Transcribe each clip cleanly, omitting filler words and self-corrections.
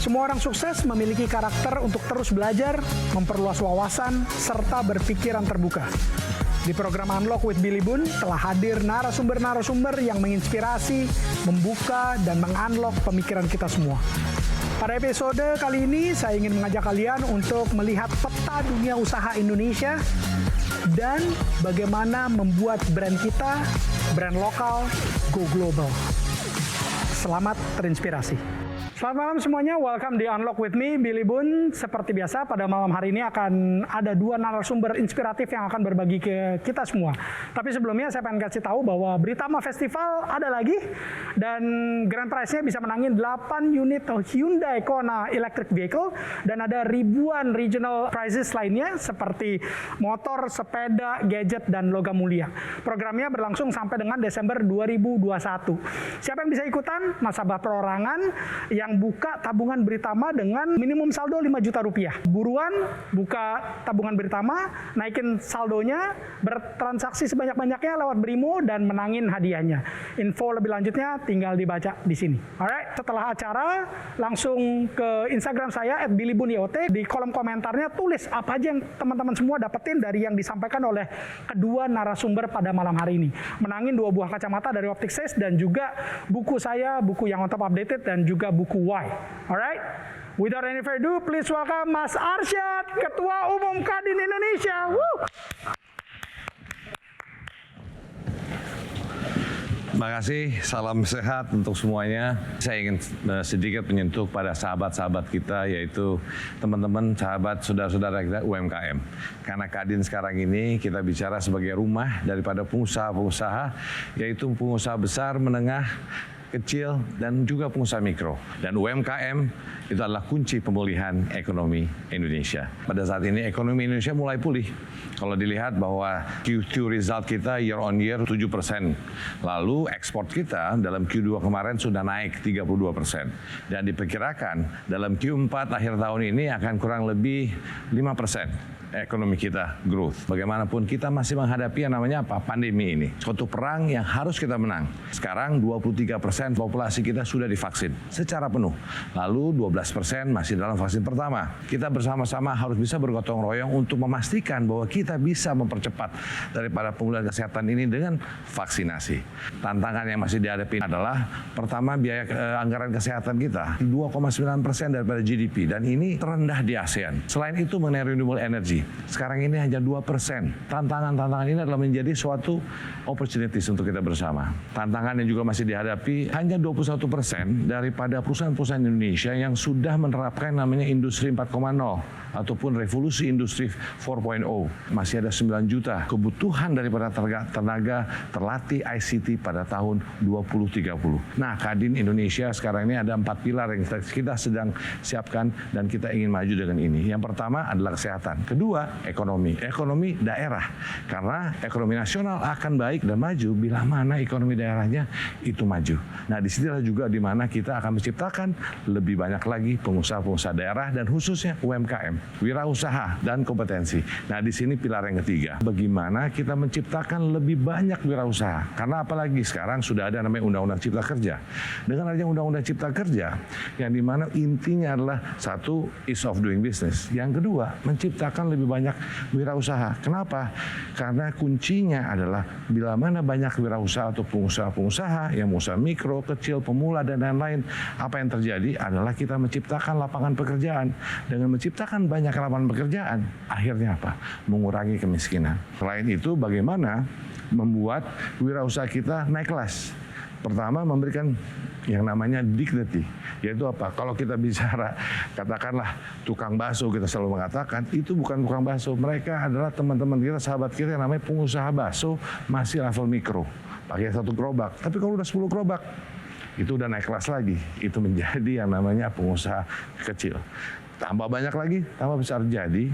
Semua orang sukses memiliki karakter untuk terus belajar, memperluas wawasan, serta berpikiran terbuka. Di program Unlock with Billy Boon telah hadir narasumber-narasumber yang menginspirasi, membuka, dan mengunlock pemikiran kita semua. Pada episode kali ini, saya ingin mengajak kalian untuk melihat peta dunia usaha Indonesia dan bagaimana membuat brand kita, brand lokal, go global. Selamat terinspirasi. Selamat malam semuanya, welcome di Unlock with me, Billy Boon. Seperti biasa, pada malam hari ini akan ada dua narasumber inspiratif yang akan berbagi ke kita semua. Tapi sebelumnya saya pengen kasih tahu bahwa Britama Festival ada lagi, dan grand prize-nya bisa menangin 8 unit Hyundai Kona Electric Vehicle, dan ada ribuan regional prizes lainnya seperti motor, sepeda, gadget, dan logam mulia. Programnya berlangsung sampai dengan Desember 2021. Siapa yang bisa ikutan? Nasabah perorangan yang buka tabungan Britama dengan minimum saldo 5 juta rupiah. Buruan buka tabungan Britama, naikin saldonya, bertransaksi sebanyak-banyaknya lewat Brimo dan menangin hadiahnya. Info lebih lanjutnya tinggal dibaca di sini. Alright, setelah acara langsung ke Instagram saya @billyboonyot. Di kolom komentarnya tulis apa aja yang teman-teman semua dapetin dari yang disampaikan oleh kedua narasumber pada malam hari ini. Menangin 2 buah kacamata dari Optic Says dan juga buku saya, buku yang on top updated, dan juga buku Why. Alright, without any further ado, please welcome Mas Arsyad, Ketua Umum Kadin Indonesia. Woo! Terima kasih, salam sehat untuk semuanya. Saya ingin sedikit menyentuh pada sahabat-sahabat kita, yaitu teman-teman, sahabat, saudara-saudara kita UMKM. Karena Kadin sekarang ini kita bicara sebagai rumah daripada pengusaha-pengusaha, yaitu pengusaha besar, menengah, kecil, dan juga pengusaha mikro. Dan UMKM itu adalah kunci pemulihan ekonomi Indonesia. Pada saat ini ekonomi Indonesia mulai pulih. Kalau dilihat bahwa Q2 result kita year on year 7%. Lalu ekspor kita dalam Q2 kemarin sudah naik 32%. Dan diperkirakan dalam Q4 akhir tahun ini akan kurang lebih 5%. Ekonomi kita growth. Bagaimanapun kita masih menghadapi yang namanya apa? Pandemi ini. Suatu perang yang harus kita menang. Sekarang 23% populasi kita sudah divaksin secara penuh. Lalu 12% masih dalam vaksin pertama. Kita bersama-sama harus bisa bergotong royong untuk memastikan bahwa kita bisa mempercepat daripada pemulihan kesehatan ini dengan vaksinasi. Tantangan yang masih dihadapi adalah pertama biaya anggaran kesehatan kita 2,9% daripada GDP, dan ini terendah di ASEAN. Selain itu mengenai renewable energy, sekarang ini hanya 2%. Tantangan-tantangan ini adalah menjadi suatu opportunities untuk kita bersama. Tantangan yang juga masih dihadapi, hanya 21% daripada perusahaan-perusahaan Indonesia yang sudah menerapkan namanya industri 4.0 ataupun revolusi industri 4.0. Masih ada 9 juta kebutuhan daripada tenaga terlatih ICT pada tahun 2030. Nah, Kadin Indonesia sekarang ini ada 4 pilar yang kita sedang siapkan dan kita ingin maju dengan ini. Yang pertama adalah kesehatan. Kedua, ekonomi daerah. Karena ekonomi nasional akan baik dan maju bila mana ekonomi daerahnya itu maju. Nah, disinilah juga di mana kita akan menciptakan lebih banyak lagi pengusaha-pengusaha daerah dan khususnya UMKM, wirausaha dan kompetensi. Nah, di sini pilar yang ketiga, bagaimana kita menciptakan lebih banyak wirausaha. Karena apalagi sekarang sudah ada namanya Undang-Undang Cipta Kerja. Dengan adanya Undang-Undang Cipta Kerja, yang dimana intinya adalah satu, ease of doing business. Yang kedua, menciptakan lebih banyak wirausaha. Kenapa? Karena kuncinya adalah bila mana banyak wirausaha atau pengusaha-pengusaha yang usaha mikro, kecil, pemula, dan lain-lain, apa yang terjadi adalah kita menciptakan lapangan pekerjaan. Dengan menciptakan banyak lapangan pekerjaan, akhirnya apa? Mengurangi kemiskinan. Selain itu, bagaimana membuat wirausaha kita naik kelas? Pertama, memberikan yang namanya dignity, yaitu apa? Kalau kita bicara, katakanlah tukang bakso, kita selalu mengatakan itu bukan tukang bakso, mereka adalah teman-teman kita, sahabat kita yang namanya pengusaha bakso masih level mikro, pakai 1 gerobak. Tapi kalau udah 10 gerobak, itu udah naik kelas lagi, itu menjadi yang namanya pengusaha kecil. tambah banyak lagi, tambah besar. Jadi,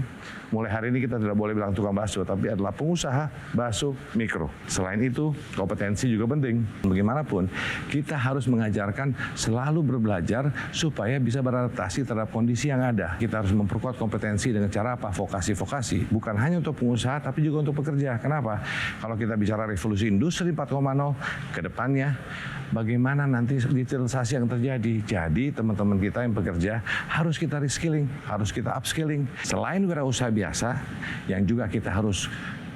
mulai hari ini kita tidak boleh bilang tukang bakso, tapi adalah pengusaha bakso mikro. Selain itu, kompetensi juga penting. Bagaimanapun, kita harus mengajarkan selalu berbelajar supaya bisa beradaptasi terhadap kondisi yang ada. Kita harus memperkuat kompetensi dengan cara apa? Vokasi-vokasi. Bukan hanya untuk pengusaha, tapi juga untuk pekerja. Kenapa? Kalau kita bicara revolusi industri 4.0, ke depannya, bagaimana nanti digitalisasi yang terjadi. Jadi teman-teman kita yang bekerja harus kita reskilling, harus kita upskilling. Selain wirausaha biasa, yang juga kita harus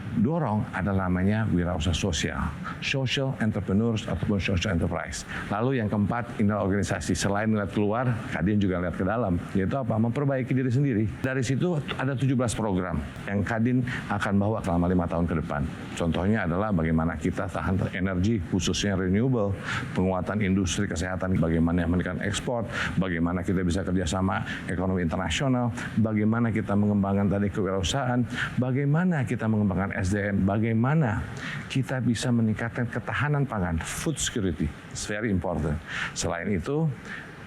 dorong adalah namanya wirausaha sosial, social entrepreneurs ataupun social enterprise. Lalu yang keempat, inilah organisasi. Selain melihat keluar, Kadin juga lihat ke dalam, yaitu apa? Memperbaiki diri sendiri. Dari situ ada 17 program yang Kadin akan bawa selama 5 tahun ke depan. Contohnya adalah bagaimana kita tahan energi, khususnya renewable, penguatan industri kesehatan, bagaimana meningkatkan ekspor, bagaimana kita bisa kerjasama ekonomi internasional, bagaimana kita mengembangkan tadi kewirausahaan, bagaimana kita mengembangkan SDM, bagaimana kita bisa meningkatkan ketahanan pangan, food security, it's very important. Selain itu,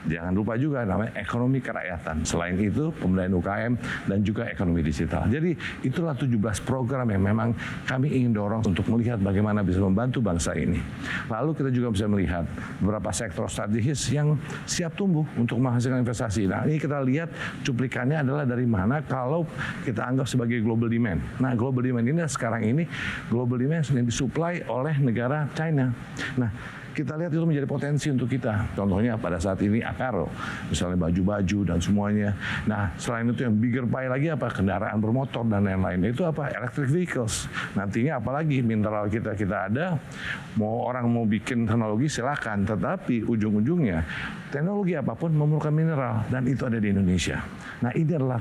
jangan lupa juga namanya ekonomi kerakyatan. Selain itu, pemberdayaan UKM dan juga ekonomi digital. Jadi itulah 17 program yang memang kami ingin dorong untuk melihat bagaimana bisa membantu bangsa ini. Lalu kita juga bisa melihat beberapa sektor strategis yang siap tumbuh untuk menghasilkan investasi. Nah, ini kita lihat cuplikannya adalah dari mana kalau kita anggap sebagai global demand. Nah, global demand ini sekarang ini global demand yang disuplai oleh negara China. Nah, kita lihat itu menjadi potensi untuk kita. Contohnya pada saat ini apparel, misalnya baju-baju dan semuanya. Nah, selain itu yang bigger pie lagi apa? Kendaraan bermotor dan lain-lain. Itu apa? Electric vehicles. Nantinya apalagi mineral kita ada. Mau orang mau bikin teknologi silakan, tetapi ujung-ujungnya teknologi apapun memerlukan mineral dan itu ada di Indonesia. Nah, ini adalah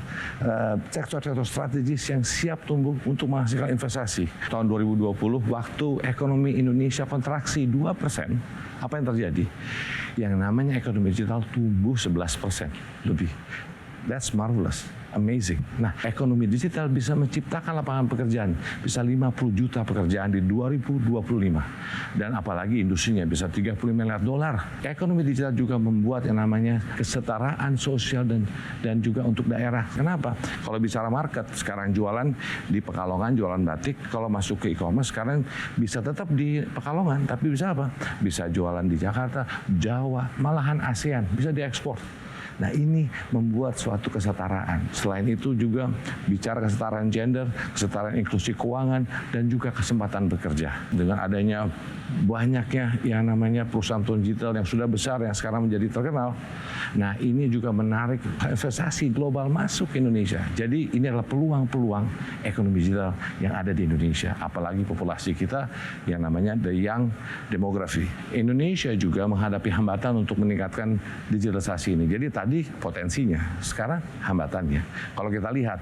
sektor-sektor strategis yang siap tumbuh untuk menghasilkan investasi. Tahun 2020 waktu ekonomi Indonesia kontraksi 2%, apa yang terjadi? Yang namanya ekonomi digital tumbuh 11% lebih. That's marvelous, amazing. Nah, ekonomi digital bisa menciptakan lapangan pekerjaan, bisa 50 juta pekerjaan di 2025. Dan apalagi industrinya bisa 30 miliar dolar. Ekonomi digital juga membuat yang namanya kesetaraan sosial dan juga untuk daerah. Kenapa? Kalau bicara market, sekarang jualan di Pekalongan, jualan batik. Kalau masuk ke e-commerce, sekarang bisa tetap di Pekalongan, tapi bisa apa? Bisa jualan di Jakarta, Jawa, malahan ASEAN, bisa diekspor. Nah, ini membuat suatu kesetaraan. Selain itu juga bicara kesetaraan gender, kesetaraan inklusi keuangan, dan juga kesempatan bekerja. Dengan adanya banyaknya yang namanya perusahaan digital yang sudah besar, yang sekarang menjadi terkenal. Nah, ini juga menarik investasi global masuk ke Indonesia. Jadi ini adalah peluang-peluang ekonomi digital yang ada di Indonesia. Apalagi populasi kita yang namanya the young demography. Indonesia juga menghadapi hambatan untuk meningkatkan digitalisasi ini. Jadi tadi potensinya, sekarang hambatannya. Kalau kita lihat,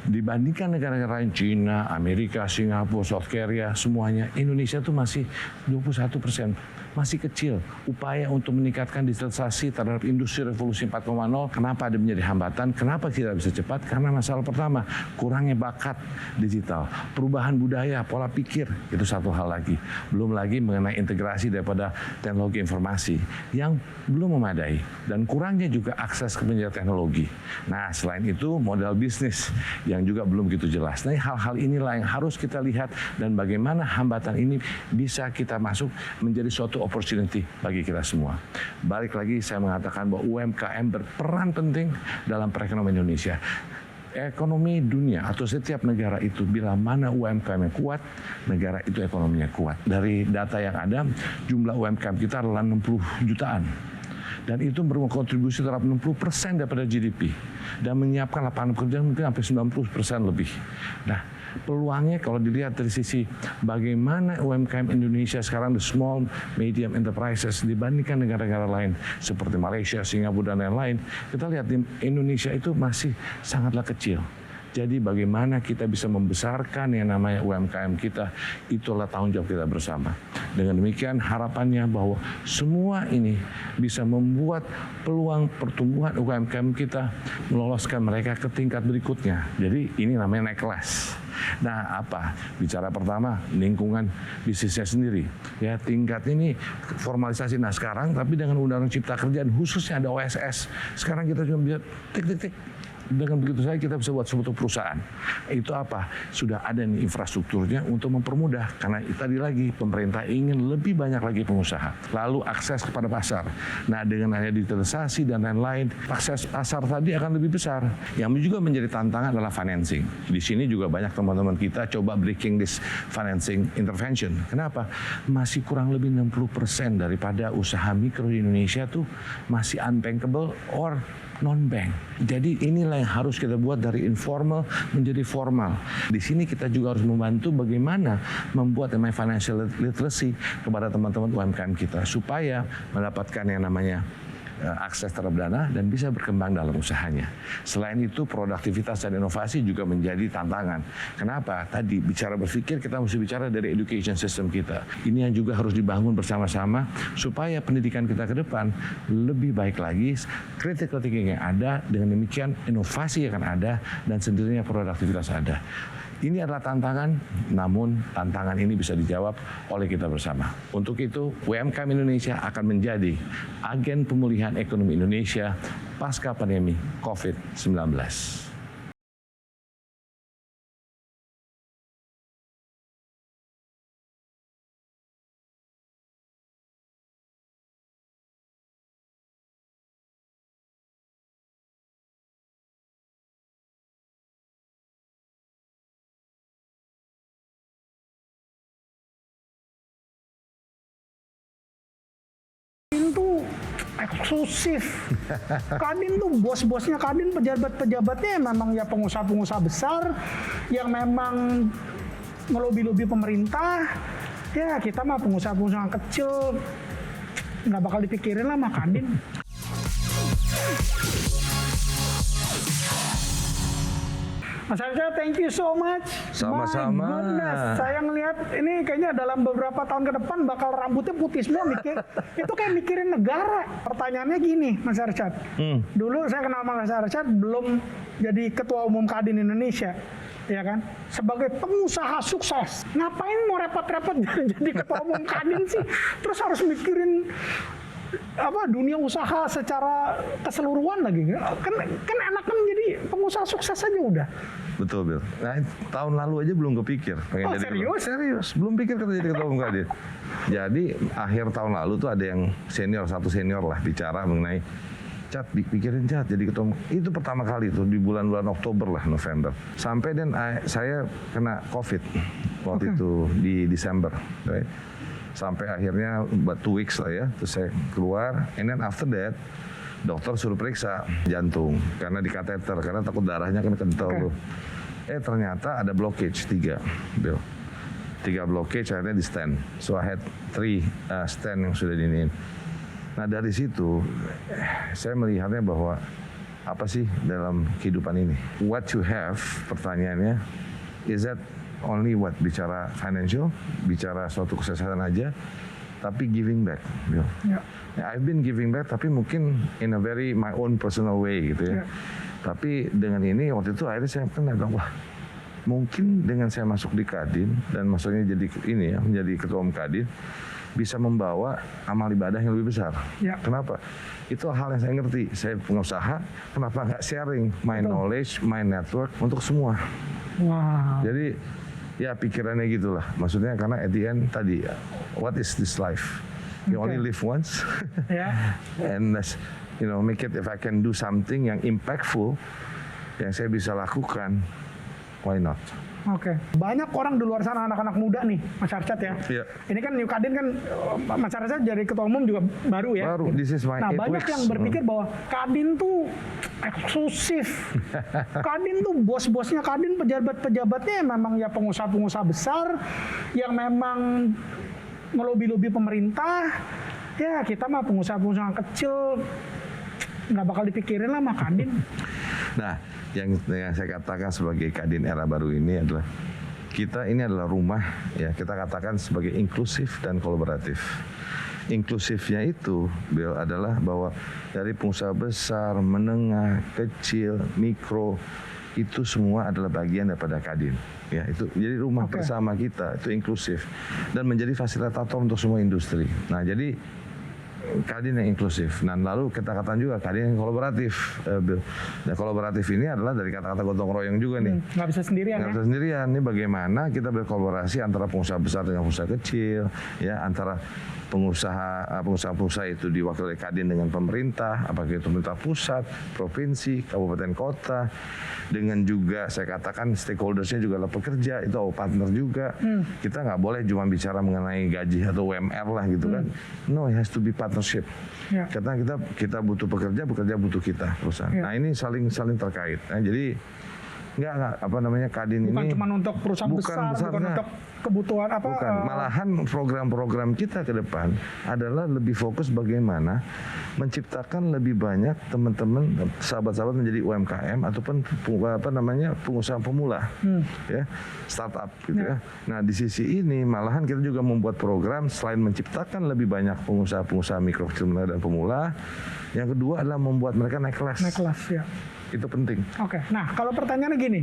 dibandingkan negara-negara lain, China, Amerika, Singapura, South Korea, semuanya, Indonesia itu masih 21%. Masih kecil. Upaya untuk meningkatkan digitalisasi terhadap industri revolusi 4.0, kenapa ada menjadi hambatan? Kenapa tidak bisa cepat? Karena masalah pertama, kurangnya bakat digital. Perubahan budaya, pola pikir, itu satu hal lagi. Belum lagi mengenai integrasi daripada teknologi informasi yang belum memadai. Dan kurangnya juga akses ke penjara teknologi. Nah, selain itu, modal bisnis yang juga belum begitu jelas. Nah, hal-hal inilah yang harus kita lihat dan bagaimana hambatan ini bisa kita masuk menjadi suatu opportunity bagi kita semua. Balik lagi saya mengatakan bahwa UMKM berperan penting dalam perekonomian Indonesia. Ekonomi dunia atau setiap negara itu bila mana UMKM yang kuat, negara itu ekonominya kuat. Dari data yang ada, jumlah UMKM kita adalah 60 jutaan. Dan itu berkontribusi terhadap 60% daripada GDP dan menyiapkan lapangan pekerjaan mungkin sampai 90% lebih. Nah, peluangnya kalau dilihat dari sisi bagaimana UMKM Indonesia sekarang, the small medium enterprises dibandingkan negara-negara lain seperti Malaysia, Singapura dan lain-lain, kita lihat di Indonesia itu masih sangatlah kecil. Jadi bagaimana kita bisa membesarkan yang namanya UMKM kita, itulah tanggung jawab kita bersama. Dengan demikian harapannya bahwa semua ini bisa membuat peluang pertumbuhan UMKM kita meloloskan mereka ke tingkat berikutnya. Jadi ini namanya naik kelas. Nah, apa? Bicara pertama, lingkungan bisnisnya sendiri. Ya, tingkat ini formalisasi. Nah, sekarang tapi dengan Undang-Undang Cipta Kerja, khususnya ada OSS. Sekarang kita cuma bisa tik-tik-tik. Dengan begitu saja kita bisa buat suatu perusahaan. Itu apa? Sudah ada nih infrastrukturnya untuk mempermudah. Karena tadi lagi pemerintah ingin lebih banyak lagi pengusaha. Lalu akses kepada pasar. Nah dengan adanya digitalisasi dan lain-lain, akses pasar tadi akan lebih besar. Yang juga menjadi tantangan adalah financing. Di sini juga banyak teman-teman kita coba breaking this financing intervention. Kenapa? Masih kurang lebih 60% daripada usaha mikro di Indonesia tuh masih unbankable or non-bank. Jadi inilah yang harus kita buat dari informal menjadi formal. Di sini kita juga harus membantu bagaimana membuat yang namanya financial literacy kepada teman-teman UMKM kita supaya mendapatkan yang namanya akses terhadap dana dan bisa berkembang dalam usahanya. Selain itu, produktivitas dan inovasi juga menjadi tantangan. Kenapa? Tadi bicara berpikir, kita mesti bicara dari education system kita. Ini yang juga harus dibangun bersama-sama supaya pendidikan kita ke depan lebih baik lagi, critical thinking yang ada, dengan demikian inovasi akan ada dan sendirinya produktivitas ada. Ini adalah tantangan, namun tantangan ini bisa dijawab oleh kita bersama. Untuk itu, UMKM Indonesia akan menjadi agen pemulihan ekonomi Indonesia pasca pandemi COVID-19. Tuh eksklusif. Kadin tuh bos-bosnya Kadin, pejabat-pejabatnya memang ya pengusaha-pengusaha besar yang memang ngelobi-lobi pemerintah. Ya kita mah pengusaha-pengusaha kecil nggak bakal dipikirin lah sama Kadin. Mas Arsyad, thank you so much. Sama-sama. My goodness, saya ngelihat ini kayaknya dalam beberapa tahun ke depan bakal rambutnya putih semua mikir. Itu kayak mikirin negara. Pertanyaannya gini, Mas Arsyad. Dulu saya kenal Mas Arsyad belum jadi ketua umum Kadin Indonesia. Ya kan? Sebagai pengusaha sukses. Ngapain mau repot-repot jadi ketua umum Kadin sih? Terus harus mikirin dunia usaha secara keseluruhan lagi, kan enakan jadi pengusaha sukses aja udah. Betul, Bill. Nah, tahun lalu aja belum kepikir pengen jadi serius, belum pikir kita jadi ketua umum Kadin. Jadi akhir tahun lalu tuh ada yang satu senior lah bicara mengenai Cat, pikirin Cat jadi ketua umum. Itu pertama kali tuh di bulan-bulan Oktober lah, November. Sampai dan saya kena COVID waktu itu di Desember, right? Sampai akhirnya buat 2 weeks lah ya, terus saya keluar, and then after that dokter suruh periksa jantung karena di kateter, karena takut darahnya kan kental tuh. Ternyata ada blockage 3, Bill. 3 blockage, akhirnya di stent. So I had 3 stent yang sudah diinin. Nah dari situ saya melihatnya bahwa apa sih dalam kehidupan ini? What you have, pertanyaannya, is that only what bicara financial, bicara suatu kesehatan aja, tapi giving back. Yeah. I've been giving back, tapi mungkin in a very my own personal way gitu ya. Yeah. Tapi dengan ini waktu itu akhirnya saya bilang, wah mungkin dengan saya masuk di Kadin dan maksudnya jadi ini ya, menjadi ketua umum Kadin bisa membawa amal ibadah yang lebih besar. Yeah. Kenapa? Itu hal yang saya ngerti. Saya pengusaha, kenapa nggak sharing my knowledge, my network untuk semua? Wow. Jadi ya pikirannya gitulah. Maksudnya karena at the end tadi, what is this life? You only live once. Yeah. And make it if I can do something yang impactful yang saya bisa lakukan, why not? Oke. Banyak orang di luar sana, anak-anak muda nih, Mas Arsyad ya. Yeah. Ini kan New Kadin kan, Mas Arsyad jadi ketua umum juga baru ya. Baru, this is my 8 banyak weeks. yang berpikir bahwa Kadin tuh eksklusif. Kadin tuh bos-bosnya Kadin, pejabat-pejabatnya memang ya pengusaha-pengusaha besar yang memang ngelobi-lobi pemerintah. Ya kita mah pengusaha-pengusaha kecil nggak bakal dipikirin lah sama Kadin. Nah, yang saya katakan sebagai Kadin era baru ini adalah kita ini adalah rumah ya, kita katakan sebagai inklusif dan kolaboratif. Inklusifnya itu, Bill, adalah bahwa dari pengusaha besar, menengah, kecil, mikro, itu semua adalah bagian daripada Kadin. Ya, itu jadi rumah bersama kita, itu inklusif dan menjadi fasilitator untuk semua industri. Nah, jadi Kadin yang inklusif. Nah, lalu kita katakan juga Kadin yang kolaboratif. Bill. Nah, kolaboratif ini adalah dari kata-kata gotong royong juga nih. Nggak bisa sendirian Nggak bisa sendirian. Ini bagaimana kita berkolaborasi antara pengusaha besar dengan pengusaha kecil, ya, antara pengusaha itu diwakili Kadin dengan pemerintah, apakah itu pemerintah pusat, provinsi, kabupaten kota, dengan juga saya katakan stakeholdersnya juga adalah pekerja, itu partner juga. Kita nggak boleh cuma bicara mengenai gaji atau UMR lah gitu kan. No, it has to be partnership. Ya. Karena kita butuh pekerja butuh kita perusahaan. Ya. Nah, ini saling terkait. Nah, jadi Enggak, Kadin bukan ini cuma untuk perusahaan besar, bukan untuk kebutuhan apa? Bukan, malahan program-program kita ke depan adalah lebih fokus bagaimana menciptakan lebih banyak teman-teman, sahabat-sahabat menjadi UMKM ataupun pengusaha pemula, ya, startup gitu ya. Nah, di sisi ini malahan kita juga membuat program selain menciptakan lebih banyak pengusaha-pengusaha mikro, kecil, menengah dan pemula, yang kedua adalah membuat mereka naik kelas. Naik kelas, ya. Itu penting. Oke, nah kalau pertanyaannya gini,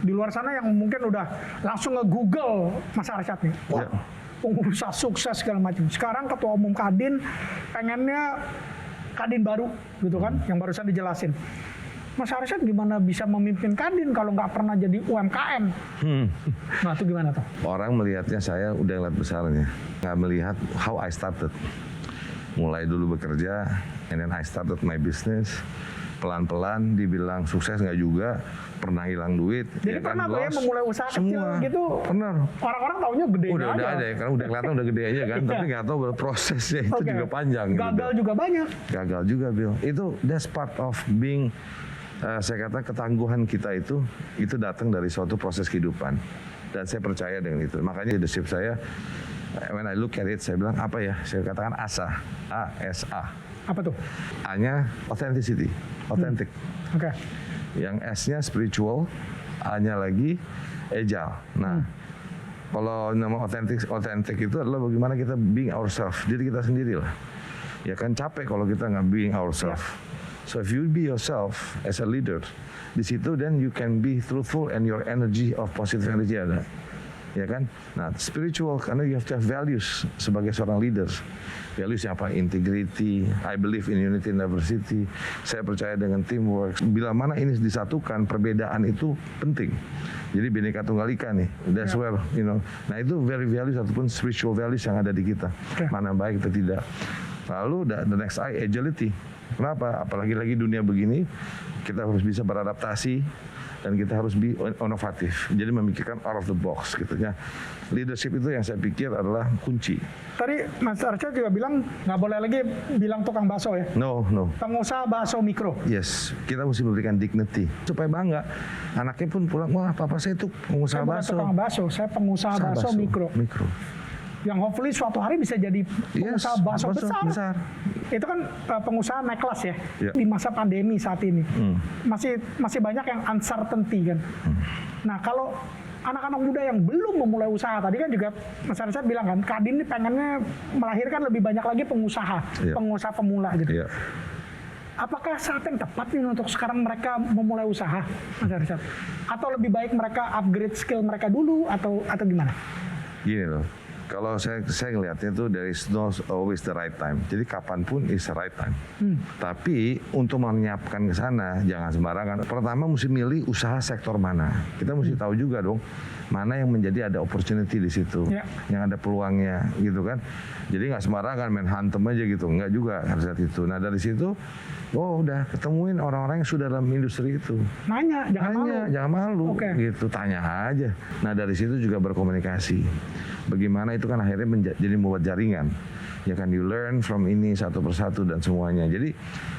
di luar sana yang mungkin udah langsung nge-google Mas Arsyad nih, wah, pengusaha sukses segala macam. Sekarang ketua umum Kadin pengennya Kadin baru, gitu kan, yang barusan dijelasin. Mas Arsyad gimana bisa memimpin Kadin kalau nggak pernah jadi UMKM? Nah itu gimana tuh? Orang melihatnya saya udah ngeliat besarnya, nggak melihat how I started. Mulai dulu bekerja, and then I started my business. Pelan-pelan dibilang sukses nggak juga, pernah hilang duit. Jadi ya pernah kan, ya memulai usaha semua kecil gitu. Pernah. Orang-orang taunya gede aja. Udah ada ya, karena udah kelihatan udah gede aja kan. Tapi nggak tahu prosesnya itu juga panjang. Gagal gitu. juga banyak. Gagal juga, Bill. That's part of being, saya kata ketangguhan kita itu datang dari suatu proses kehidupan. Dan saya percaya dengan itu. Makanya leadership saya, when I look at it, saya bilang apa ya? Saya katakan ASA, A-S-A. Apa tuh? A-nya authenticity, authentic. Oke. Yang S-nya spiritual, A-nya lagi agile. Nah, kalau nama authentic itu adalah bagaimana kita being ourselves, diri kita sendiri lah. Ya kan capek kalau kita nggak being ourselves. So if you be yourself as a leader, di situ then you can be truthful and your energy of positive energy ada. Ya kan? Nah, spiritual karena you have to have values sebagai seorang leader. Values apa? Integrity, I believe in unity and diversity. Saya percaya dengan teamwork. Bila mana ini disatukan, perbedaan itu penting. Jadi Bhinneka Tunggal Ika nih. That's where, Nah, itu very values ataupun spiritual values yang ada di kita. Mana baik atau tidak. Lalu the next I, agility. Kenapa? Apalagi lagi dunia begini, kita harus bisa beradaptasi. Dan kita harus be inovatif, jadi memikirkan out of the box gitu ya. Leadership itu yang saya pikir adalah kunci. Tadi Mas Arsyad juga bilang nggak boleh lagi bilang tukang bakso ya? No. Pengusaha bakso mikro. Yes, kita mesti memberikan dignity supaya bangga. Anaknya pun pulang, wah papa saya itu pengusaha bakso. Saya bukan tukang bakso, saya pengusaha bakso mikro. Yang hopefully suatu hari bisa jadi pengusaha bakso besar. Itu kan pengusaha naik kelas ya. Di masa pandemi saat ini. Masih banyak yang uncertainty kan. Nah, kalau anak-anak muda yang belum memulai usaha, tadi kan juga Mas Arsyad bilang kan, Kadin ini pengennya melahirkan lebih banyak lagi pengusaha pemula gitu. Apakah saat yang tepat nih untuk sekarang mereka memulai usaha, Mas Arsyad? Atau lebih baik mereka upgrade skill mereka dulu atau gimana? Gini loh. Kalau saya ngelihatnya tuh there is no always the right time. Jadi kapanpun is the right time. Tapi untuk menyiapkan ke sana jangan sembarangan. Pertama mesti milih usaha sektor mana. Kita mesti tahu juga dong mana yang menjadi ada opportunity di situ, yang ada peluangnya gitu kan. Jadi nggak sembarangan main hantem aja gitu, nggak juga harus lihat itu. Nah dari situ, udah ketemuin orang-orang yang sudah dalam industri itu. Nanya, jangan malu, gitu, tanya aja. Nah dari situ juga berkomunikasi. Bagaimana itu kan akhirnya jadi membuat jaringan. Ya kan, you learn from ini satu persatu dan semuanya. Jadi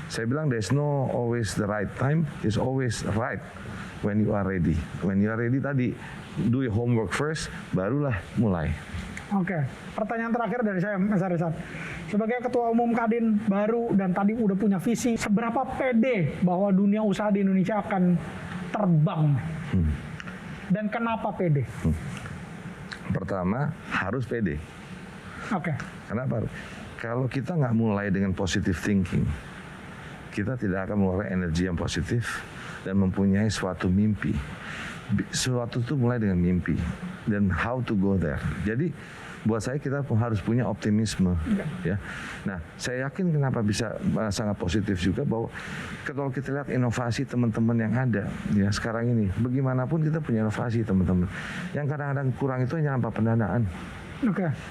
saya bilang there's no always the right time, it's always right when you are ready. When you are ready tadi, do your homework first, barulah mulai. Oke, pertanyaan terakhir dari saya, Mas Arsyad. Sebagai Ketua Umum Kadin baru dan tadi udah punya visi, seberapa pede bahwa dunia usaha di Indonesia akan terbang? Dan kenapa pede? Pertama, harus pede. Kenapa? Kalau kita nggak mulai dengan positive thinking, kita tidak akan mengeluarkan energi yang positif dan mempunyai suatu mimpi. Sesuatu itu mulai dengan mimpi dan how to go there. Jadi buat saya kita harus punya optimisme. Ya. Nah, saya yakin kenapa bisa sangat positif juga bahwa kalau kita lihat inovasi teman-teman yang ada ya sekarang ini, bagaimanapun kita punya inovasi teman-teman. Yang kadang-kadang kurang itu hanya apa pendanaan,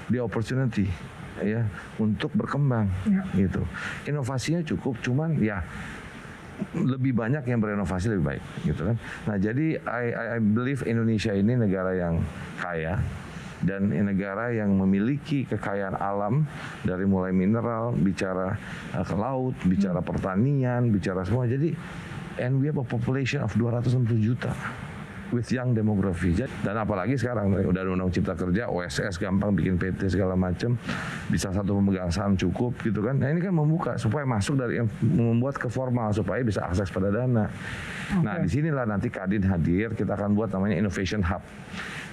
di opportunity ya untuk berkembang gitu. Inovasinya cukup, cuman ya lebih banyak yang berinovasi lebih baik gitu kan. Nah jadi I believe Indonesia ini negara yang kaya dan negara yang memiliki kekayaan alam dari mulai mineral, bicara ke laut, bicara pertanian, bicara semua. Jadi and we have a population of 260 juta with young demography. Dan apalagi sekarang udah undang cipta kerja, OSS gampang bikin PT segala macam, bisa satu pemegang saham cukup gitu kan. Nah ini kan membuka supaya masuk dari membuat ke formal supaya bisa akses pada dana. Nah disinilah nanti Kadin hadir, kita akan buat namanya Innovation Hub.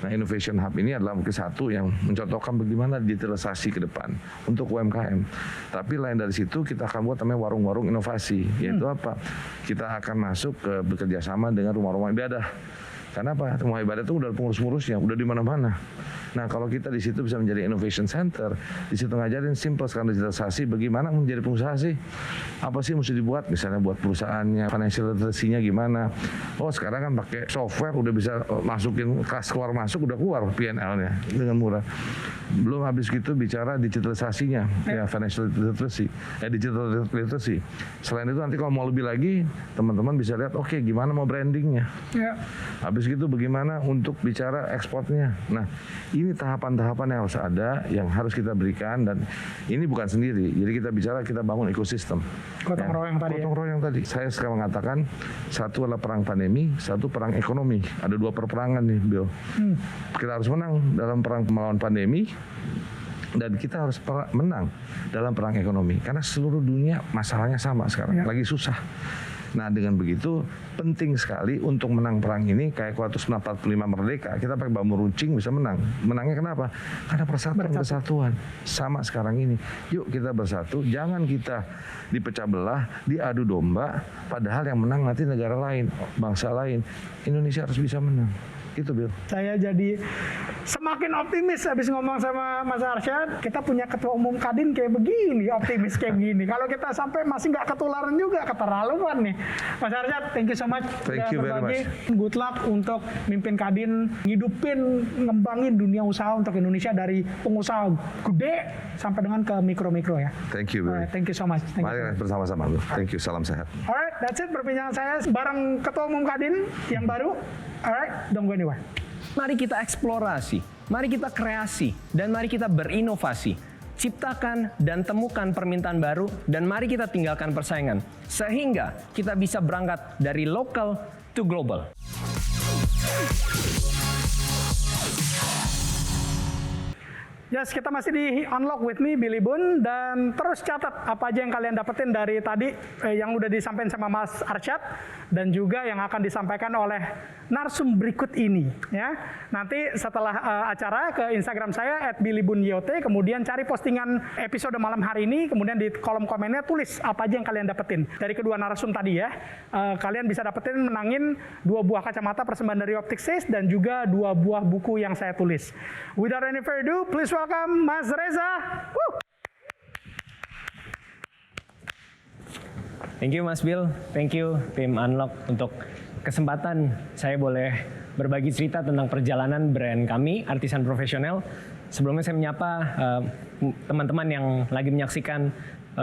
Nah Innovation Hub ini adalah mungkin satu yang mencontohkan bagaimana digitalisasi ke depan untuk UMKM. Tapi lain dari situ kita akan buat namanya warung-warung inovasi. Yaitu apa? Kita akan masuk ke bekerja sama dengan rumah-rumah ibadah. Karena apa? Rumah ibadah itu udah pengurus-pengurusnya, udah di mana-mana. Nah kalau kita di situ bisa menjadi innovation center, di situ ngajarin simple sekarang digitalisasi, bagaimana menjadi pengusaha sih? Apa sih mesti dibuat? Misalnya buat perusahaannya, financial literacy-nya gimana? Oh sekarang kan pakai software udah bisa masukin kas keluar masuk, udah keluar PNL-nya dengan murah. Belum habis gitu bicara digitalisasinya, ya financial literacy, digital literacy. Selain itu nanti kalau mau lebih lagi, teman-teman bisa lihat, oke, gimana mau brandingnya? Habis gitu bagaimana untuk bicara ekspornya. Nah ini tahapan-tahapan yang harus ada, yang harus kita berikan, dan ini bukan sendiri. Jadi kita bicara, kita bangun ekosistem. Gotong royong tadi. Gotong royong tadi. Saya sekarang mengatakan satu adalah perang pandemi, satu perang ekonomi. Ada dua perperangan nih, Bill. Kita harus menang dalam perang melawan pandemi. Dan kita harus menang dalam perang ekonomi. Karena seluruh dunia masalahnya sama sekarang, lagi susah. Nah dengan begitu penting sekali untuk menang perang ini. Kayak waktu 1945 merdeka, kita pakai bambu runcing bisa menang. Menangnya kenapa? Karena persatuan, kesatuan. Sama sekarang ini. Yuk kita bersatu, jangan kita dipecah belah, diadu domba. Padahal yang menang nanti negara lain, bangsa lain. Indonesia harus bisa menang. Itu Bill. Saya jadi semakin optimis habis ngomong sama Mas Arsyad. Kita punya ketua umum Kadin kayak begini, optimis kayak begini. Kalau kita sampai masih nggak ketularan juga, keterlaluan nih. Mas Arsyad, thank you so much. Thank you very much. Good luck untuk mimpin Kadin, ngidupin, ngembangin dunia usaha untuk Indonesia dari pengusaha gede sampai dengan ke mikro-mikro ya. Thank you, Bill. Thank you so much. Mari bersama-sama, Bill. Thank you, salam sehat. Alright, that's it perbincangan saya bareng ketua umum Kadin yang baru. Alright, don't go anywhere. Mari kita eksplorasi, mari kita kreasi, dan mari kita berinovasi. Ciptakan dan temukan permintaan baru, dan mari kita tinggalkan persaingan. Sehingga kita bisa berangkat dari lokal to global. Yes, kita masih di Unlock with me, Billy Boon, dan terus catat apa aja yang kalian dapetin dari tadi yang udah disampaikan sama Mas Arsyad dan juga yang akan disampaikan oleh narsum berikut ini. Ya, nanti setelah acara ke Instagram saya @billyboonyot, kemudian cari postingan episode malam hari ini, kemudian di kolom komennya tulis apa aja yang kalian dapetin dari kedua narsum tadi ya. Kalian bisa dapetin menangin 2 buah kacamata persembahan dari Optics dan juga 2 buah buku yang saya tulis. Without any further ado, please welcome Mas Reza. Woo! Thank you Mas Bill, thank you tim Unlock untuk kesempatan saya boleh berbagi cerita tentang perjalanan brand kami, Artisan Profesional. Sebelumnya saya menyapa teman-teman yang lagi menyaksikan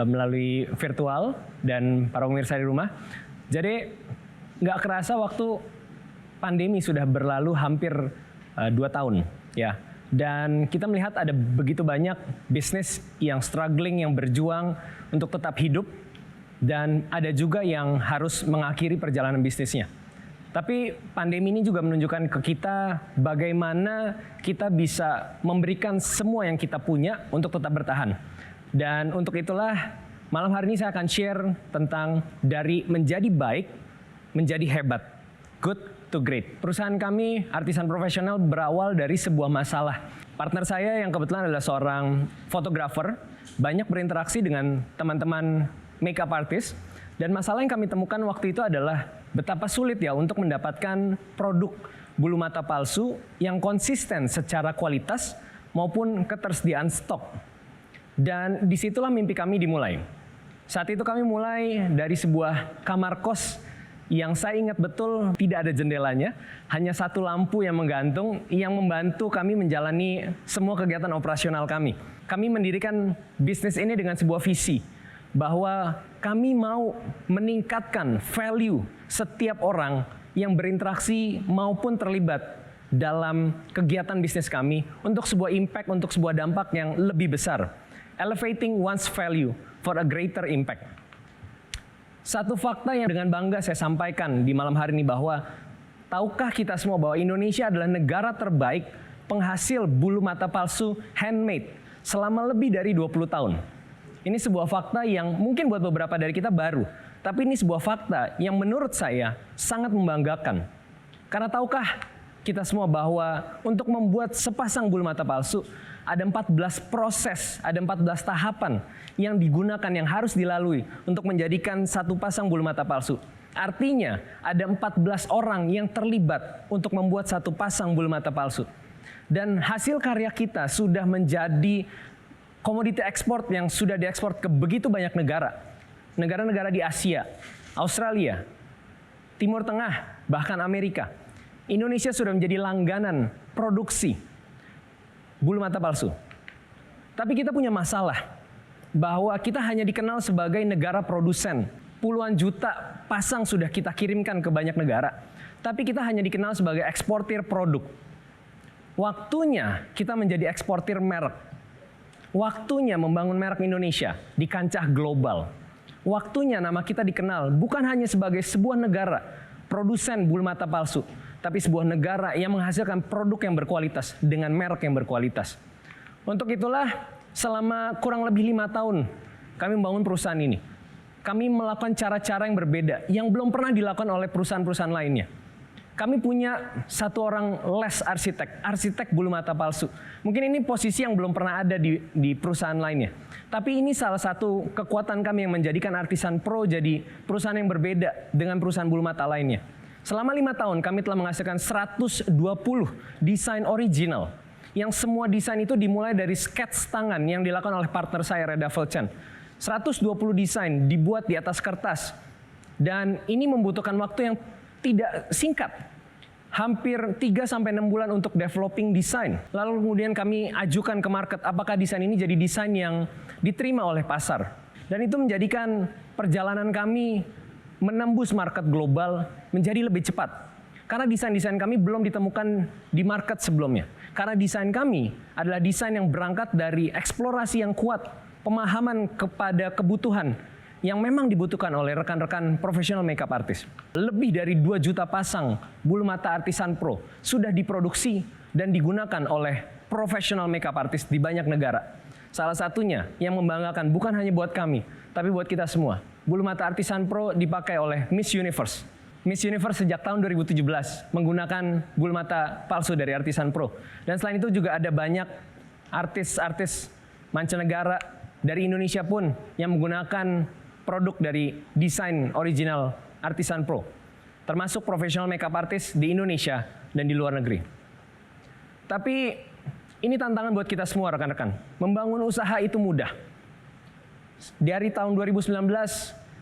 melalui virtual dan para pemirsa di rumah. Jadi nggak kerasa waktu pandemi sudah berlalu hampir 2 tahun ya. Dan kita melihat ada begitu banyak bisnis yang struggling, yang berjuang untuk tetap hidup. Dan ada juga yang harus mengakhiri perjalanan bisnisnya. Tapi pandemi ini juga menunjukkan ke kita bagaimana kita bisa memberikan semua yang kita punya untuk tetap bertahan. Dan untuk itulah malam hari ini saya akan share tentang dari menjadi baik, menjadi hebat. Good to great. Perusahaan kami, Artisan Profesional, berawal dari sebuah masalah. Partner saya yang kebetulan adalah seorang fotografer, banyak berinteraksi dengan teman-teman makeup artist, dan masalah yang kami temukan waktu itu adalah betapa sulit ya untuk mendapatkan produk bulu mata palsu yang konsisten secara kualitas maupun ketersediaan stok. Dan disitulah mimpi kami dimulai. Saat itu kami mulai dari sebuah kamar kos yang saya ingat betul tidak ada jendelanya, hanya satu lampu yang menggantung yang membantu kami menjalani semua kegiatan operasional kami. Kami mendirikan bisnis ini dengan sebuah visi bahwa kami mau meningkatkan value setiap orang yang berinteraksi maupun terlibat dalam kegiatan bisnis kami untuk sebuah impact, untuk sebuah dampak yang lebih besar. Elevating one's value for a greater impact. Satu fakta yang dengan bangga saya sampaikan di malam hari ini bahwa tahukah kita semua bahwa Indonesia adalah negara terbaik penghasil bulu mata palsu handmade selama lebih dari 20 tahun. Ini sebuah fakta yang mungkin buat beberapa dari kita baru, tapi ini sebuah fakta yang menurut saya sangat membanggakan. Karena tahukah kita semua bahwa untuk membuat sepasang bulu mata palsu ada 14 proses, ada 14 tahapan yang digunakan, yang harus dilalui untuk menjadikan satu pasang bulu mata palsu. Artinya ada 14 orang yang terlibat untuk membuat satu pasang bulu mata palsu. Dan hasil karya kita sudah menjadi komoditi ekspor yang sudah diekspor ke begitu banyak negara. Negara-negara di Asia, Australia, Timur Tengah, bahkan Amerika. Indonesia sudah menjadi langganan produksi bulu mata palsu. Tapi kita punya masalah bahwa kita hanya dikenal sebagai negara produsen. Puluhan juta pasang sudah kita kirimkan ke banyak negara. Tapi kita hanya dikenal sebagai eksportir produk. Waktunya kita menjadi eksportir merek. Waktunya membangun merek Indonesia di kancah global. Waktunya nama kita dikenal bukan hanya sebagai sebuah negara produsen bulu mata palsu, tapi sebuah negara yang menghasilkan produk yang berkualitas dengan merek yang berkualitas. Untuk itulah selama kurang lebih 5 tahun kami membangun perusahaan ini. Kami melakukan cara-cara yang berbeda yang belum pernah dilakukan oleh perusahaan-perusahaan lainnya. Kami punya satu orang les arsitek bulu mata palsu. Mungkin ini posisi yang belum pernah ada di perusahaan lainnya. Tapi ini salah satu kekuatan kami yang menjadikan Artisan Pro jadi perusahaan yang berbeda dengan perusahaan bulu mata lainnya. Selama 5 tahun kami telah menghasilkan 120 desain original. Yang semua desain itu dimulai dari skets tangan yang dilakukan oleh partner saya Reda Velchan. 120 desain dibuat di atas kertas. Dan ini membutuhkan waktu yang tidak singkat. Hampir 3-6 bulan untuk developing desain. Lalu kemudian kami ajukan ke market apakah desain ini jadi desain yang diterima oleh pasar. Dan itu menjadikan perjalanan kami menembus market global menjadi lebih cepat. Karena desain-desain kami belum ditemukan di market sebelumnya. Karena desain kami adalah desain yang berangkat dari eksplorasi yang kuat, pemahaman kepada kebutuhan yang memang dibutuhkan oleh rekan-rekan profesional makeup artist. Lebih dari 2 juta pasang bulu mata Artisan Pro sudah diproduksi dan digunakan oleh profesional makeup artist di banyak negara. Salah satunya yang membanggakan bukan hanya buat kami, tapi buat kita semua. Bulu mata Artisan Pro dipakai oleh Miss Universe. Miss Universe sejak tahun 2017 menggunakan bulu mata palsu dari Artisan Pro. Dan selain itu juga ada banyak artis-artis mancanegara dari Indonesia pun yang menggunakan produk dari desain original Artisan Pro, termasuk profesional makeup artist di Indonesia dan di luar negeri. Tapi ini tantangan buat kita semua rekan-rekan. Membangun usaha itu mudah. Dari tahun 2019,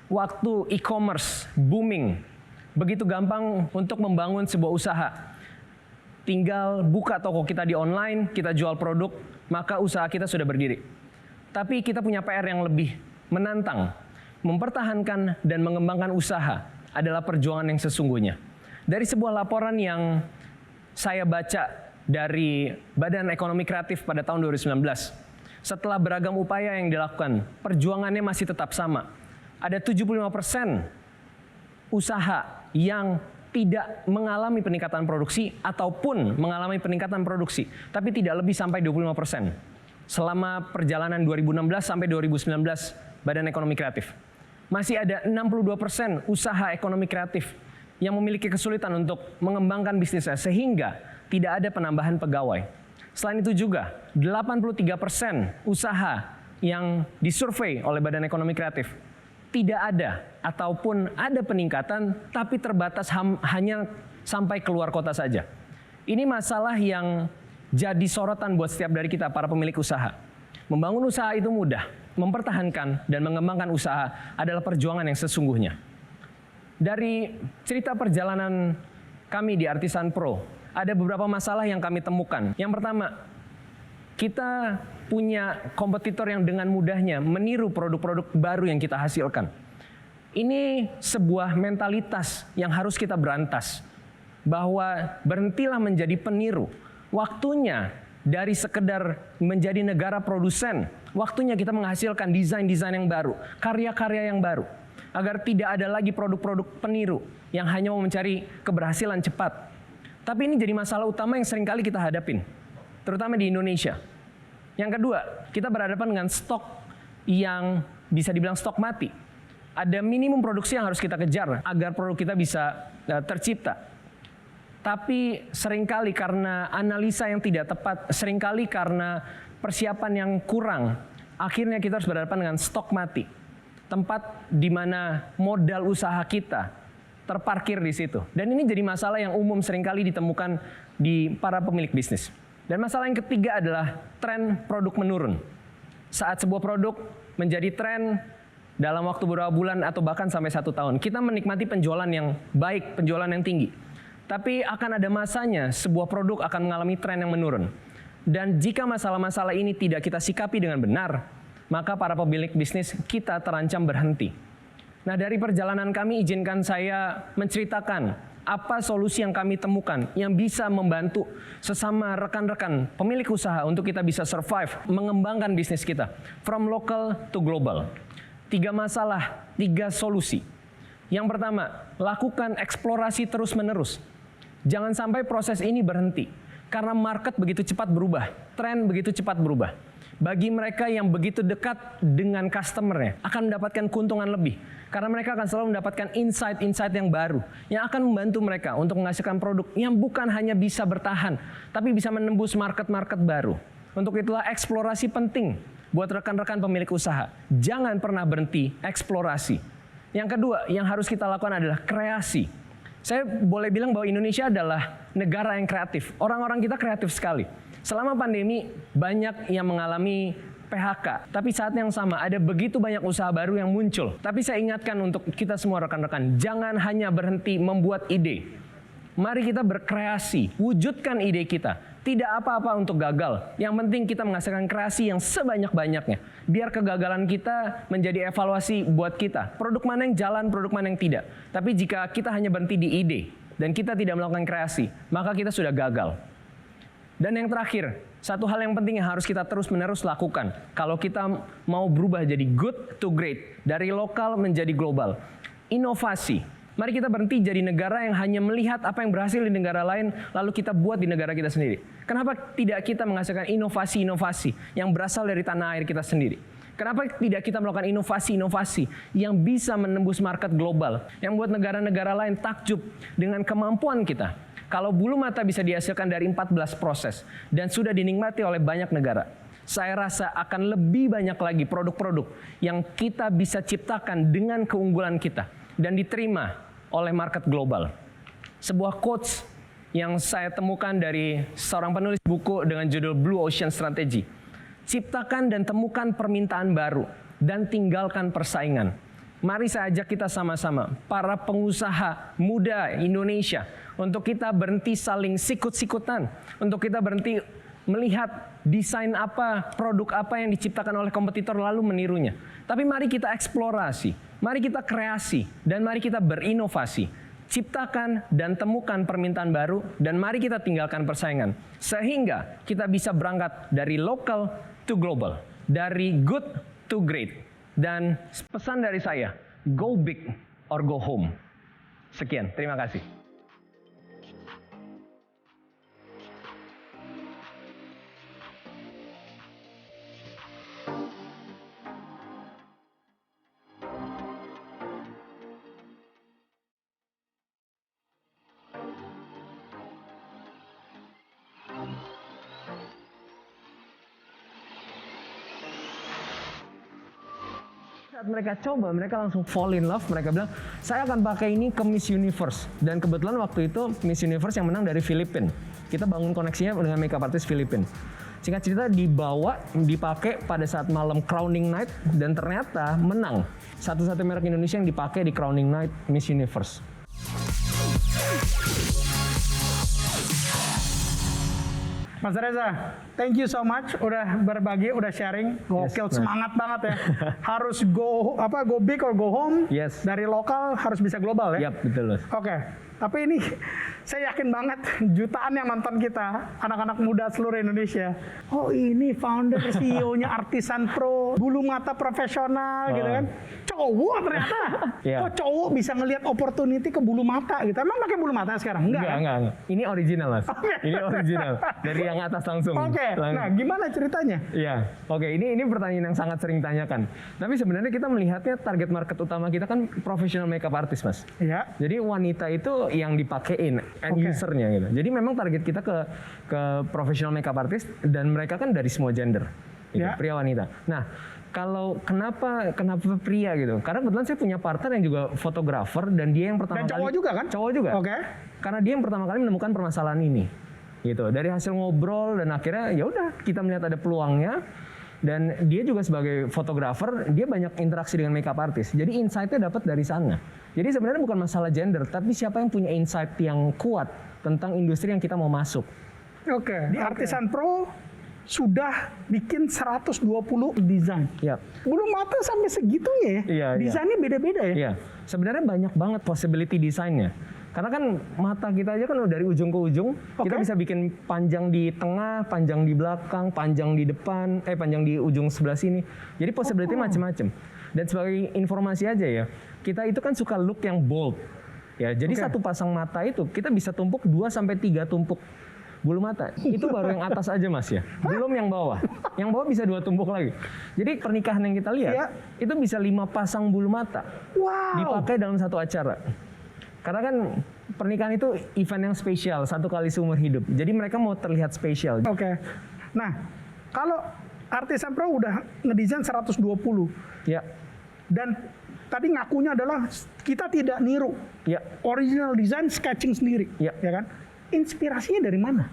waktu e-commerce booming, begitu gampang untuk membangun sebuah usaha. Tinggal buka toko kita di online, kita jual produk, maka usaha kita sudah berdiri. Tapi kita punya PR yang lebih menantang. Mempertahankan dan mengembangkan usaha adalah perjuangan yang sesungguhnya. Dari sebuah laporan yang saya baca dari Badan Ekonomi Kreatif pada tahun 2019, setelah beragam upaya yang dilakukan, perjuangannya masih tetap sama. Ada 75% usaha yang tidak mengalami peningkatan produksi ataupun mengalami peningkatan produksi, tapi tidak lebih sampai 25%. Selama perjalanan 2016 sampai 2019 Badan Ekonomi Kreatif. Masih ada 62% usaha ekonomi kreatif yang memiliki kesulitan untuk mengembangkan bisnisnya sehingga tidak ada penambahan pegawai. Selain itu juga 83% usaha yang disurvei oleh Badan Ekonomi Kreatif tidak ada ataupun ada peningkatan tapi terbatas hanya sampai keluar kota saja. Ini masalah yang jadi sorotan buat setiap dari kita para pemilik usaha. Membangun usaha itu mudah, mempertahankan dan mengembangkan usaha adalah perjuangan yang sesungguhnya. Dari cerita perjalanan kami di Artisan Pro, ada beberapa masalah yang kami temukan. Yang pertama, kita punya kompetitor yang dengan mudahnya meniru produk-produk baru yang kita hasilkan. Ini sebuah mentalitas yang harus kita berantas. Bahwa berhentilah menjadi peniru. Waktunya dari sekedar menjadi negara produsen, waktunya kita menghasilkan desain-desain yang baru, karya-karya yang baru, agar tidak ada lagi produk-produk peniru yang hanya mau mencari keberhasilan cepat. Tapi ini jadi masalah utama yang seringkali kita hadapin, terutama di Indonesia. Yang kedua, kita berhadapan dengan stok yang bisa dibilang stok mati. Ada minimum produksi yang harus kita kejar agar produk kita bisa tercipta. Tapi seringkali karena analisa yang tidak tepat, seringkali karena persiapan yang kurang, akhirnya kita harus berhadapan dengan stok mati. Tempat di mana modal usaha kita terparkir di situ. Dan ini jadi masalah yang umum seringkali ditemukan di para pemilik bisnis. Dan masalah yang ketiga adalah tren produk menurun. Saat sebuah produk menjadi tren dalam waktu beberapa bulan atau bahkan sampai 1 tahun, kita menikmati penjualan yang baik, penjualan yang tinggi. Tapi akan ada masanya sebuah produk akan mengalami tren yang menurun. Dan jika masalah-masalah ini tidak kita sikapi dengan benar, maka para pemilik bisnis kita terancam berhenti. Nah, dari perjalanan kami, izinkan saya menceritakan apa solusi yang kami temukan yang bisa membantu sesama rekan-rekan pemilik usaha untuk kita bisa survive, mengembangkan bisnis kita from local to global. 3 masalah, 3 solusi. Yang pertama, lakukan eksplorasi terus-menerus. Jangan sampai proses ini berhenti, karena market begitu cepat berubah, tren begitu cepat berubah. Bagi mereka yang begitu dekat dengan customer-nya, akan mendapatkan keuntungan lebih. Karena mereka akan selalu mendapatkan insight-insight yang baru, yang akan membantu mereka untuk menghasilkan produk yang bukan hanya bisa bertahan, tapi bisa menembus market-market baru. Untuk itulah eksplorasi penting buat rekan-rekan pemilik usaha. Jangan pernah berhenti eksplorasi. Yang kedua, yang harus kita lakukan adalah kreasi. Saya boleh bilang bahwa Indonesia adalah negara yang kreatif. Orang-orang kita kreatif sekali. Selama pandemi, banyak yang mengalami PHK. Tapi saat yang sama, ada begitu banyak usaha baru yang muncul. Tapi saya ingatkan untuk kita semua rekan-rekan, jangan hanya berhenti membuat ide. Mari kita berkreasi, wujudkan ide kita. Tidak apa-apa untuk gagal. Yang penting kita menghasilkan kreasi yang sebanyak-banyaknya. Biar kegagalan kita menjadi evaluasi buat kita. Produk mana yang jalan, produk mana yang tidak. Tapi jika kita hanya berhenti di ide, dan kita tidak melakukan kreasi, maka kita sudah gagal. Dan yang terakhir, satu hal yang penting yang harus kita terus-menerus lakukan. Kalau kita mau berubah jadi good to great, dari lokal menjadi global. Inovasi. Mari kita berhenti jadi negara yang hanya melihat apa yang berhasil di negara lain, lalu kita buat di negara kita sendiri. Kenapa tidak kita menghasilkan inovasi-inovasi yang berasal dari tanah air kita sendiri? Kenapa tidak kita melakukan inovasi-inovasi yang bisa menembus market global, yang membuat negara-negara lain takjub dengan kemampuan kita? Kalau bulu mata bisa dihasilkan dari 14 proses dan sudah dinikmati oleh banyak negara, saya rasa akan lebih banyak lagi produk-produk yang kita bisa ciptakan dengan keunggulan kita dan diterima oleh market global. Sebuah quotes yang saya temukan dari seorang penulis buku dengan judul Blue Ocean Strategy. Ciptakan dan temukan permintaan baru dan tinggalkan persaingan. Mari saya ajak kita sama-sama, para pengusaha muda Indonesia, untuk kita berhenti saling sikut-sikutan, untuk kita berhenti melihat desain apa, produk apa yang diciptakan oleh kompetitor lalu menirunya. Tapi mari kita eksplorasi, mari kita kreasi, dan mari kita berinovasi. Ciptakan dan temukan permintaan baru, dan mari kita tinggalkan persaingan. Sehingga kita bisa berangkat dari local to global, dari good to great. Dan pesan dari saya, go big or go home. Sekian, terima kasih. Saat mereka coba, mereka langsung fall in love. Mereka bilang, saya akan pakai ini ke Miss Universe. Dan kebetulan waktu itu Miss Universe yang menang dari Filipina. Kita bangun koneksinya dengan makeup artist Filipina. Singkat cerita dibawa, dipakai pada saat malam crowning night dan ternyata menang. Satu-satu merek Indonesia yang dipakai di crowning night Miss Universe. Mas Reza, thank you so much udah berbagi, udah sharing. Gokil, semangat banget ya. Harus go big or go home. Yes. Dari lokal harus bisa global ya. Yap, betul. Oke. Tapi ini saya yakin banget jutaan yang nonton kita, anak-anak muda seluruh Indonesia. Oh, ini founder CEO-nya Artisan Pro, bulu mata profesional gitu kan. Cowok ternyata. Yeah. Kok cowok bisa ngelihat opportunity ke bulu mata gitu. Emang pakai bulu mata sekarang? Enggak. Ini original, Mas. Ini original. Dari yang atas langsung. Oke. Nah, gimana ceritanya? Iya. Oke, ini pertanyaan yang sangat sering ditanyakan. Tapi sebenarnya kita melihatnya target market utama kita kan professional makeup artist, Mas. Iya. Jadi wanita itu yang dipakein end usernya gitu. Jadi memang target kita ke professional makeup artist dan mereka kan dari semua gender. Gitu, pria wanita. Nah, kalau kenapa pria gitu? Karena kebetulan saya punya partner yang juga fotografer dan dia yang pertama kali. Dan cowok juga kan? Cowok juga. Oke. Karena dia yang pertama kali menemukan permasalahan ini. Gitu. Dari hasil ngobrol dan akhirnya ya udah kita melihat ada peluangnya. Dan dia juga sebagai fotografer, dia banyak interaksi dengan makeup artist. Jadi insight-nya dapat dari sana. Jadi sebenarnya bukan masalah gender, tapi siapa yang punya insight yang kuat tentang industri yang kita mau masuk. Oke. Di Artisan Pro sudah bikin 120 desain. Iya. Bulu mata sampai segitunya ya? Iya. Desainnya beda-beda ya? Iya. Sebenarnya banyak banget possibility desainnya. Karena kan mata kita aja kan dari ujung ke ujung, kita bisa bikin panjang di tengah, panjang di belakang, panjang di depan, panjang di ujung sebelah sini. Jadi possibility macam-macam. Dan sebagai informasi aja ya, kita itu kan suka look yang bold. Ya, jadi satu pasang mata itu kita bisa tumpuk 2 sampai 3 tumpuk bulu mata. Itu baru yang atas aja, Mas ya. Belum yang bawah. Yang bawah bisa 2 tumpuk lagi. Jadi pernikahan yang kita lihat itu bisa 5 pasang bulu mata. Wow. Dipakai dalam satu acara. Karena kan pernikahan itu event yang spesial, 1 kali seumur hidup. Jadi mereka mau terlihat spesial. Oke. Nah, kalau Artisan Pro udah ngedesain 120. Ya. Dan tadi ngakunya adalah kita tidak niru. Ya. Original design sketching sendiri. Ya. Ya kan? Inspirasinya dari mana?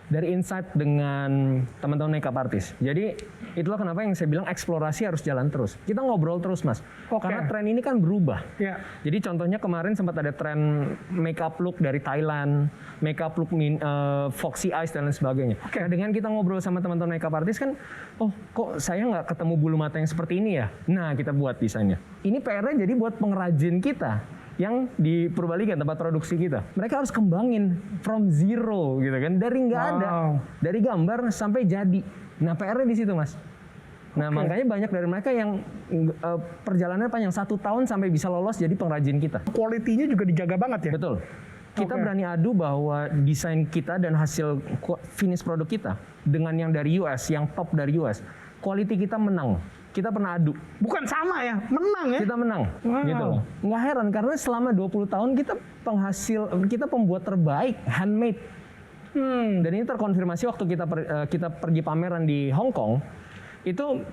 Dari insight dengan teman-teman makeup artist. Jadi itulah kenapa yang saya bilang eksplorasi harus jalan terus. Kita ngobrol terus, Mas. Karena tren ini kan berubah. Ya. Jadi contohnya kemarin sempat ada tren makeup look dari Thailand, makeup look foxy eyes dan lain sebagainya. Nah, dengan kita ngobrol sama teman-teman makeup artist kan, oh kok saya nggak ketemu bulu mata yang seperti ini ya? Nah, kita buat desainnya. Ini PR-nya jadi buat pengrajin kita yang di Purbalingga tempat produksi kita. Mereka harus kembangin from zero gitu kan, dari nggak ada, dari gambar sampai jadi. Nah, PR-nya di situ, Mas. Nah, makanya banyak dari mereka yang perjalanannya panjang 1 tahun sampai bisa lolos jadi pengrajin kita. Kualitinya juga dijaga banget ya? Betul. Kita berani adu bahwa desain kita dan hasil finish produk kita dengan yang dari US, yang top dari US, quality kita menang. Kita pernah adu. Bukan sama ya, menang ya? Kita menang, gitu loh. Nggak heran karena selama 20 tahun kita pembuat terbaik handmade. Dan ini terkonfirmasi waktu kita pergi pameran di Hong Kong. Itu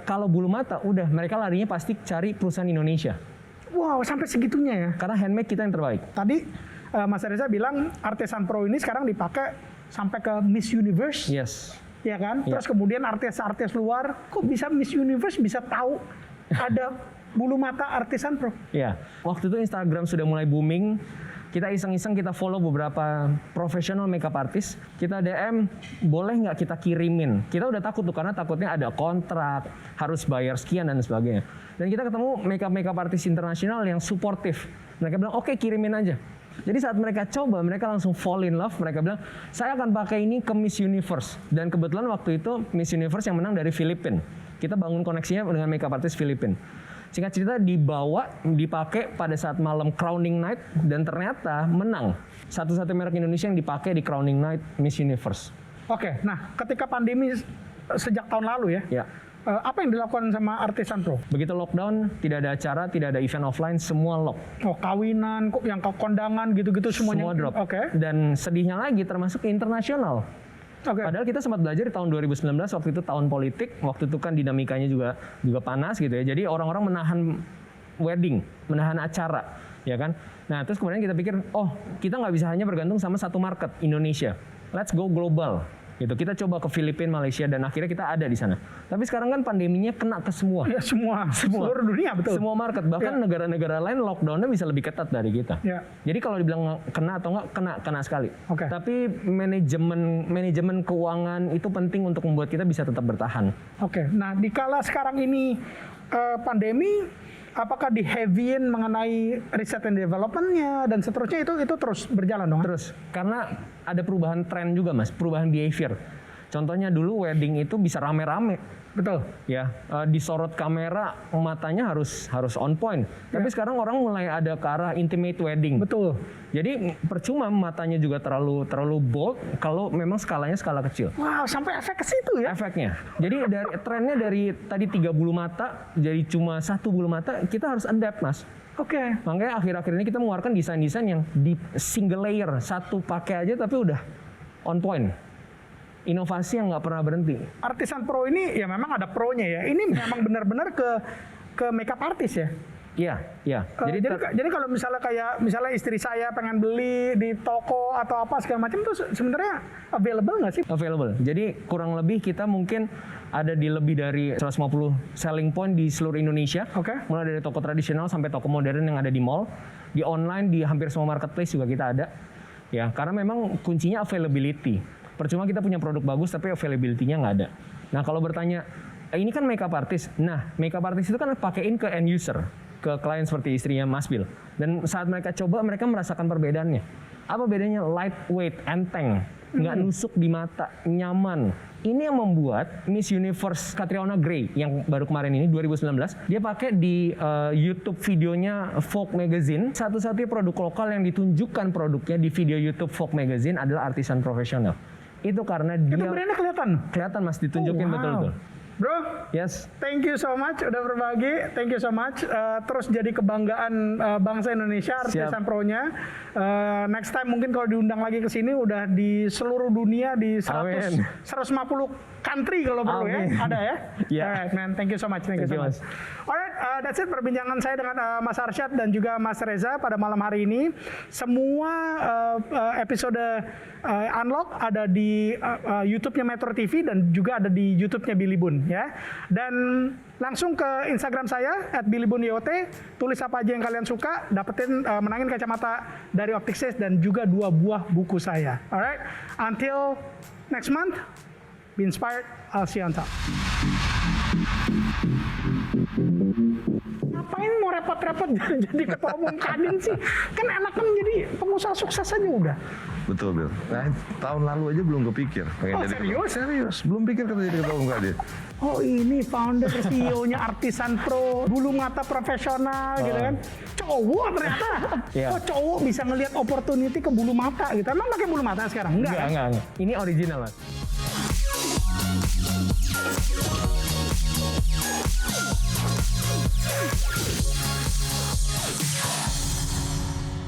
kalau bulu mata udah mereka larinya pasti cari perusahaan Indonesia. Wow, sampai segitunya ya? Karena handmade kita yang terbaik. Tadi Mas Reza bilang Artisan Pro ini sekarang dipakai sampai ke Miss Universe. Yes. Ya kan? Terus kemudian artis-artis luar, kok bisa Miss Universe bisa tahu ada bulu mata Artisan Pro? Ya, waktu itu Instagram sudah mulai booming. Kita iseng-iseng kita follow beberapa profesional makeup artist. Kita DM, boleh nggak kita kirimin? Kita udah takut tuh karena takutnya ada kontrak, harus bayar sekian dan sebagainya. Dan kita ketemu makeup artist internasional yang suportif. Mereka bilang, oke, kirimin aja. Jadi saat mereka coba, mereka langsung fall in love. Mereka bilang, saya akan pakai ini ke Miss Universe. Dan kebetulan waktu itu Miss Universe yang menang dari Filipina. Kita bangun koneksinya dengan makeup artist Filipina. Singkat cerita dibawa, dipakai pada saat malam crowning night. Dan ternyata menang. Satu-satu merek Indonesia yang dipakai di crowning night Miss Universe. Oke, nah ketika pandemi sejak tahun lalu ya. Ya. Apa yang dilakukan sama Artisan Pro? Begitu lockdown, tidak ada acara, tidak ada event offline, semua lock. Oh, kawinan, yang ke kondangan gitu-gitu semuanya. Semua drop. Oke. Dan sedihnya lagi termasuk internasional. Padahal kita sempat belajar di tahun 2019, waktu itu tahun politik, waktu itu kan dinamikanya juga panas gitu ya. Jadi orang-orang menahan wedding, menahan acara, ya kan? Nah, terus kemudian kita pikir, oh kita nggak bisa hanya bergantung sama satu market, Indonesia. let's go global. Gitu. Kita coba ke Filipina, Malaysia, dan akhirnya kita ada di sana. Tapi sekarang kan pandeminya kena ke semua. Ya semua. Seluruh dunia, betul. Semua market, bahkan negara-negara lain lockdown-nya bisa lebih ketat dari kita. Ya. Jadi kalau dibilang kena atau nggak, kena sekali. Oke. Tapi manajemen keuangan itu penting untuk membuat kita bisa tetap bertahan. Oke, nah dikala sekarang ini pandemi, apakah di heavyin mengenai riset and development-nya dan seterusnya itu terus berjalan dong? Terus, karena ada perubahan tren juga mas, perubahan behavior. Contohnya dulu wedding itu bisa rame-rame. Betul. Ya, disorot kamera, matanya harus on point. Tapi sekarang orang mulai ada ke arah intimate wedding. Betul. Jadi percuma matanya juga terlalu bold kalau memang skalanya skala kecil. Wow, sampai efek ke situ ya? Efeknya. Jadi trennya dari tadi 3 bulu mata jadi cuma 1 bulu mata, kita harus adapt mas. Oke. Makanya akhir-akhir ini kita mengeluarkan desain-desain yang di single layer, satu pakai aja tapi udah on point. Inovasi yang nggak pernah berhenti. Artisan Pro ini ya memang ada pro-nya ya. Ini memang benar-benar ke makeup artist ya? Iya. Jadi kalau misalnya istri saya pengen beli di toko atau apa segala macam itu sebenarnya available nggak sih? Available. Jadi kurang lebih kita mungkin ada di lebih dari 150 selling point di seluruh Indonesia. Oke. Mulai dari toko tradisional sampai toko modern yang ada di mall, di online, di hampir semua marketplace juga kita ada. Ya, karena memang kuncinya availability. Percuma kita punya produk bagus tapi availability-nya nggak ada. Nah kalau bertanya, ini kan makeup artist. Nah makeup artist itu kan pakein ke end user, ke klien seperti istrinya Mas Bill. Dan saat mereka coba, mereka merasakan perbedaannya. Apa bedanya? Lightweight, enteng, nggak nusuk di mata, nyaman. Ini yang membuat Miss Universe Catriona Gray yang baru kemarin ini 2019, dia pakai di YouTube videonya Vogue Magazine. Satu-satunya produk lokal yang ditunjukkan produknya di video YouTube Vogue Magazine adalah artisan profesional. Itu karena dia Itu brandnya kelihatan mas, ditunjukin betul-betul. Bro, Yes. thank you so much udah berbagi. Thank you so much. Terus jadi kebanggaan bangsa Indonesia, Artisan Pro-nya. Next time mungkin kalau diundang lagi ke sini udah di seluruh dunia di 150 country kalau perlu ya. Ada ya? Yeah. Alright man, thank you so much. Thank you so much. Alright, that's it perbincangan saya dengan Mas Arsyad dan juga Mas Reza pada malam hari ini. Semua episode Unlock ada di YouTube-nya Metro TV dan juga ada di YouTube-nya Billy Boon ya. Dan langsung ke Instagram saya @billyboonyot, tulis apa aja yang kalian suka, dapetin menangin kacamata dari Optics dan juga 2 buah buku saya. Alright, until next month, be inspired. I'll see you on top. Ngapain mau repot-repot jadi ketua umum Kadin sih? Kan enakan jadi pengusaha sukses aja udah. Betul, Bill. Nah, tahun lalu aja belum kepikir. Oh, serius? Belum pikir kita jadi ketua umum Kadin. Oh ini founder CEO-nya Artisan Pro, bulu mata profesional gitu kan. Cowok ternyata. Yeah. Oh cowok bisa ngelihat opportunity ke bulu mata gitu. Emang pakai bulu mata sekarang? Enggak. Ini original mas.